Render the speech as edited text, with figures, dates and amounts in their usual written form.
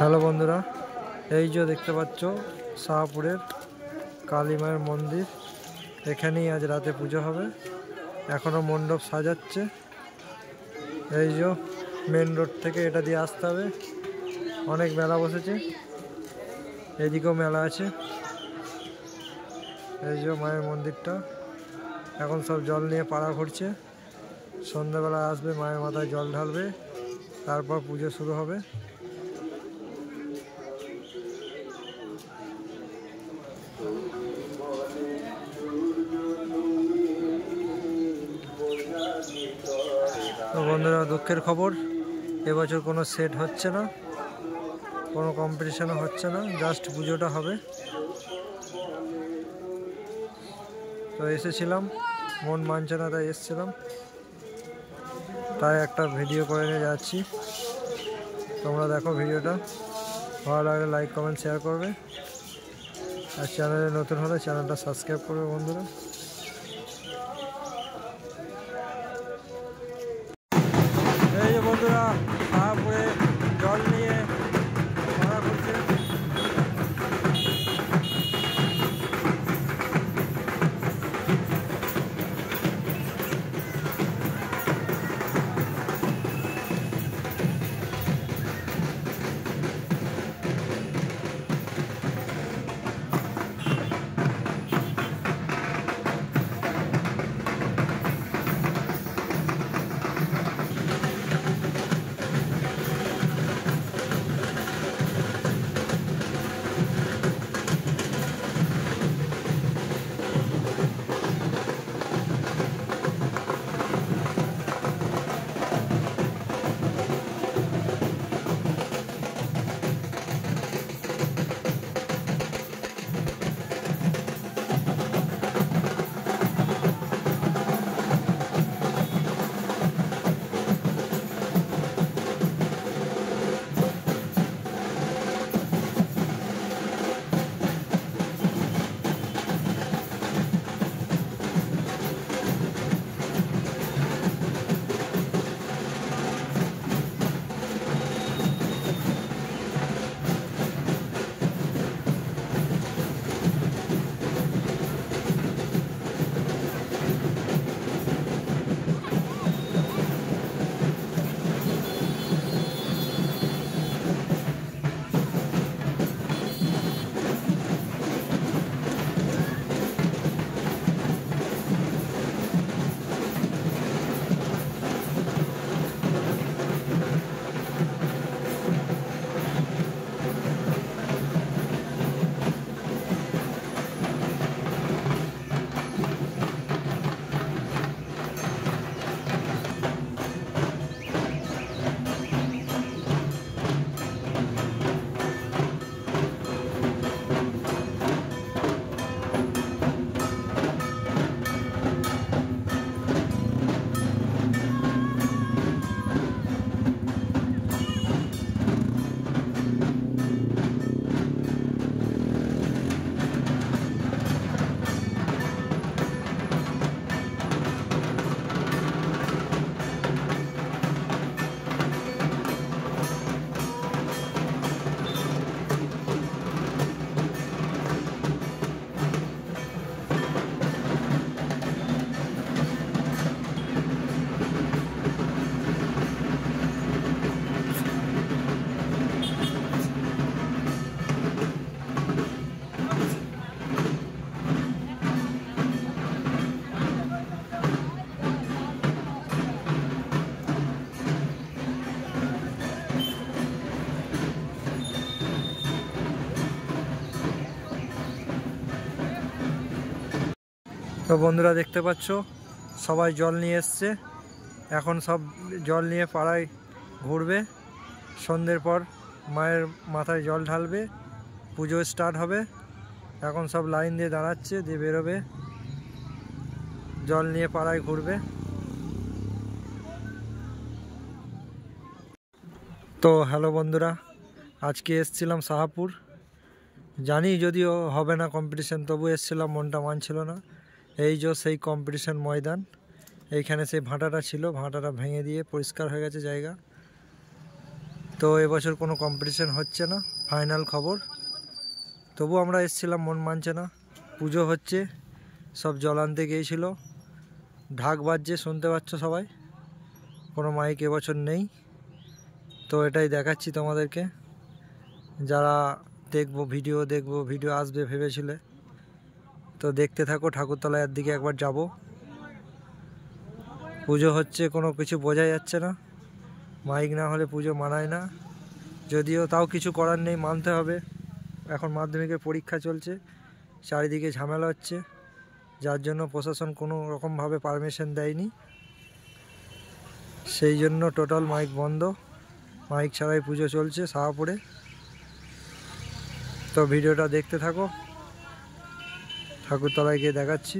Hello বন্ধুরা, এই যে দেখতে পাচ্ছ শাহপুরের কালী মায়ের মন্দির। এখানেই আজ রাতে পুজো হবে। এখনও মণ্ডপ সাজাচ্ছে। এই যে মেন রোড থেকে এটা দিয়ে আসতে হবে। অনেক মেলা বসেছে, এদিকেও মেলা আছে। এই যে মায়ের মন্দিরটা, এখন সব জল নিয়ে পাড়া ঘুরছে। সন্ধ্যাবেলা আসবে, মায়ের মাথায় জল ঢালবে, তারপর পুজো শুরু হবে। তো বন্ধুরা, দুঃখের খবর, এবছর কোনো সেট হচ্ছে না, কোনো কম্পিটিশনও হচ্ছে না, জাস্ট পুজোটা হবে। তো এসেছিলাম, মন মানছে না তাই এসেছিলাম, তাই একটা ভিডিও করে নিয়ে যাচ্ছি। তোমরা দেখো ভিডিওটা, ভালো লাগলে লাইক কমেন্ট শেয়ার করবে, আর চ্যানেলে নতুন হলে চ্যানেলটা সাবস্ক্রাইব করবে বন্ধুরা। এই যে বন্ধুরা, শাহপুরে জল নিয়ে মারা করছে। তো বন্ধুরা, দেখতে পাচ্ছ সবাই জল নিয়ে এসছে। এখন সব জল নিয়ে পাড়ায় ঘুরবে। সন্ধ্যের পর মায়ের মাথায় জল ঢালবে, পুজো স্টার্ট হবে। এখন সব লাইন দিয়ে দাঁড়াচ্ছে, দিয়ে বেরোবে, জল নিয়ে পাড়ায় ঘুরবে। তো হ্যালো বন্ধুরা, আজকে এসছিলাম শাহপুর। জানি যদিও হবে না কম্পিটিশন, তবু এসছিলাম, মনটা মানছিল না। এই যে সেই কম্পিটিশন ময়দান, এইখানে সেই ভাঁটাটা ছিল, ভাঁটাটা ভেঙে দিয়ে পরিষ্কার হয়ে গেছে জায়গা। তো এবছর কোনো কম্পিটিশন হচ্ছে না, ফাইনাল খবর। তবু আমরা এসেছিলাম, মন মানছে না। পুজো হচ্ছে, সব জল আনতে গিয়েছিল, ঢাক বাজছে, শুনতে পাচ্ছ সবাই। কোনো মাইক এবছর নেই। তো এটাই দেখাচ্ছি তোমাদেরকে, যারা ভিডিও আসবে ভেবেছিলে। তো দেখতে থাকো, ঠাকুরতলার দিকে একবার যাব। পুজো হচ্ছে, কোনো কিছু বোঝা যাচ্ছে না, মাইক না হলে পুজো মানায় না। যদিও তাও কিছু করার নেই, মানতে হবে। এখন মাধ্যমিকের পরীক্ষা চলছে, চারিদিকে ঝামেলা হচ্ছে, যার জন্য প্রশাসন কোনো রকমভাবে পারমিশন দেয়নি। সেই জন্য টোটাল মাইক বন্ধ, মাইক ছাড়াই পুজো চলছে শাহপুরে। তো ভিডিওটা দেখতে থাকো, ঠাকুরতলায় গিয়ে দেখাচ্ছি।